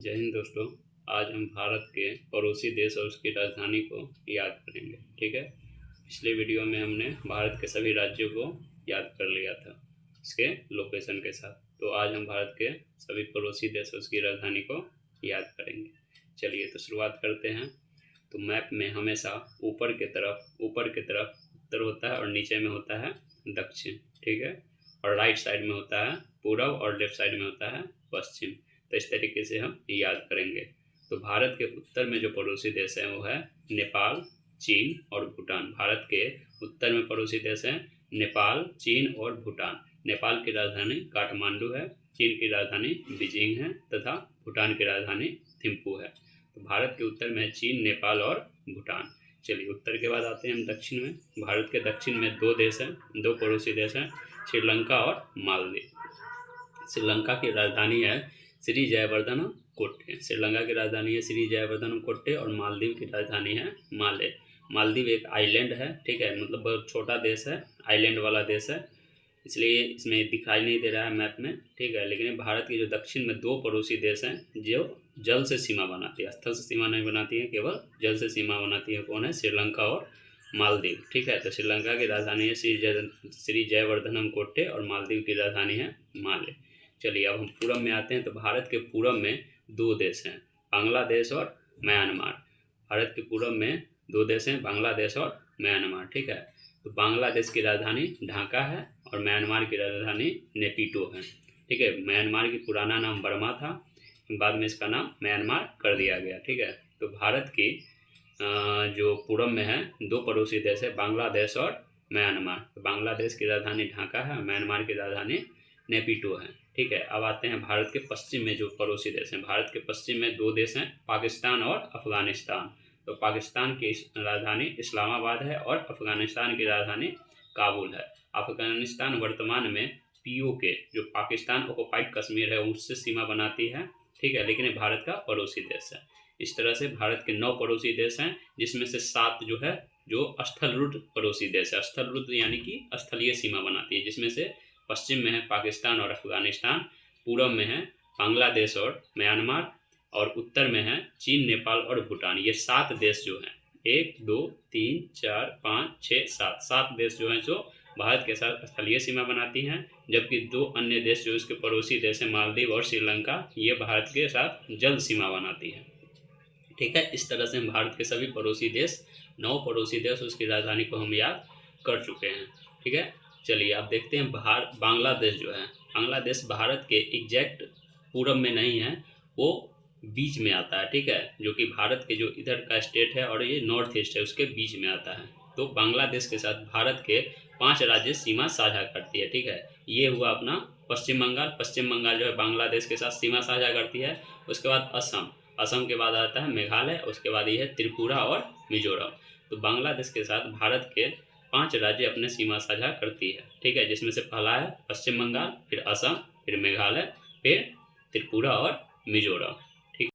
जय हिंद दोस्तों। आज हम भारत के पड़ोसी देश और उसकी राजधानी को याद करेंगे। ठीक है, पिछले वीडियो में हमने भारत के सभी राज्यों को याद कर लिया था इसके लोकेशन के साथ। तो आज हम भारत के सभी पड़ोसी देश और उसकी राजधानी को याद करेंगे। चलिए तो शुरुआत करते हैं। तो मैप में हमेशा ऊपर की तरफ उत्तर होता है और नीचे में होता है दक्षिण। ठीक है, और राइट साइड में होता है पूरब और लेफ्ट साइड में होता है पश्चिम। तो इस तरीके से हम याद करेंगे। तो भारत के उत्तर में जो पड़ोसी देश हैं वो है नेपाल, चीन और भूटान। भारत के उत्तर में पड़ोसी देश हैं नेपाल, चीन और भूटान। नेपाल की राजधानी काठमांडू है, चीन की राजधानी बीजिंग है तथा भूटान की राजधानी थिम्पू है। तो भारत के उत्तर में चीन, नेपाल और भूटान। चलिए उत्तर के बाद आते हैं हम दक्षिण में। भारत के दक्षिण में दो देश हैं, दो पड़ोसी देश हैं, श्रीलंका और मालदीव। श्रीलंका की राजधानी है श्री जयवर्धन कोट्टे। श्रीलंका की राजधानी है श्री जयवर्धन कोट्टे और मालदीव की राजधानी है माले। मालदीव एक आइलैंड है, ठीक है, मतलब बहुत छोटा देश है, आइलैंड वाला देश है, इसलिए इसमें दिखाई नहीं दे रहा है मैप में। ठीक है, लेकिन भारत के जो दक्षिण में दो पड़ोसी देश हैं जो जल से सीमा बनाती है, स्थल से सीमा नहीं बनाती है, केवल जल से सीमा बनाती है। कौन है? श्रीलंका और मालदीव। ठीक है, तो श्रीलंका की राजधानी है श्री जयवर्धनम कोट्टे और मालदीव की राजधानी है माले। चलिए अब हम पूरब में आते हैं। तो भारत के पूरब में दो देश हैं, बांग्लादेश और म्यांमार। भारत के पूरब में दो देश हैं, बांग्लादेश और म्यांमार। ठीक है, तो बांग्लादेश की राजधानी ढाका है और म्यांमार की राजधानी नेपिटो है। ठीक है, म्यांमार की पुराना नाम बर्मा था, बाद में इसका नाम म्यांमार कर दिया गया। ठीक है, तो भारत की जो पूरब में है दो पड़ोसी देश है, बांग्लादेश और म्यांमार। तो बांग्लादेश की राजधानी ढाका है, म्यांमार की राजधानी नेपिटो है। ठीक है, अब आते हैं भारत के पश्चिम में जो पड़ोसी देश हैं। भारत के पश्चिम में दो देश हैं, पाकिस्तान और अफगानिस्तान। तो पाकिस्तान की राजधानी इस्लामाबाद है और अफगानिस्तान की राजधानी काबुल है। अफगानिस्तान वर्तमान में पीओके जो पाकिस्तान ऑक्युपाइड कश्मीर है उससे सीमा बनाती है। ठीक है, लेकिन ये भारत का पड़ोसी देश है। इस तरह से भारत के 9 पड़ोसी देश हैं, जिसमें से 7 जो है जो स्थलरुद्ध पड़ोसी देश है। स्थलरुद्ध यानी कि स्थलीय सीमा बनाती है, जिसमें से पश्चिम में है पाकिस्तान और अफगानिस्तान, पूरब में है बांग्लादेश और म्यांमार, और उत्तर में है चीन, नेपाल और भूटान। ये 7 देश जो हैं, 1 2 3 4 5 6 7 देश जो हैं जो भारत के साथ स्थलीय सीमा बनाती हैं, जबकि 2 अन्य देश जो इसके पड़ोसी देश हैं मालदीव और श्रीलंका, ये भारत के साथ जल सीमा बनाती हैं। ठीक है, इस तरह से हम भारत के सभी पड़ोसी देश, 9 पड़ोसी देश, उसकी राजधानी को हम याद कर चुके हैं। ठीक है, चलिए अब देखते हैं बांग्लादेश जो है। बांग्लादेश भारत के एग्जैक्ट पूरब में नहीं है, वो बीच में आता है। ठीक है, जो कि भारत के जो इधर का स्टेट है और ये नॉर्थ ईस्ट है उसके बीच में आता है। तो बांग्लादेश के साथ भारत के 5 राज्य सीमा साझा करती है। ठीक है, ये हुआ अपना पश्चिम बंगाल। पश्चिम बंगाल जो है बांग्लादेश के साथ सीमा साझा करती है। उसके बाद असम के बाद आता है मेघालय, उसके बाद ये है त्रिपुरा और मिजोरम। तो बांग्लादेश के साथ भारत के 5 राज्य अपने सीमा साझा करती है। ठीक है, जिसमें से पहला है पश्चिम बंगाल, फिर असम, फिर मेघालय, फिर त्रिपुरा और मिजोरम।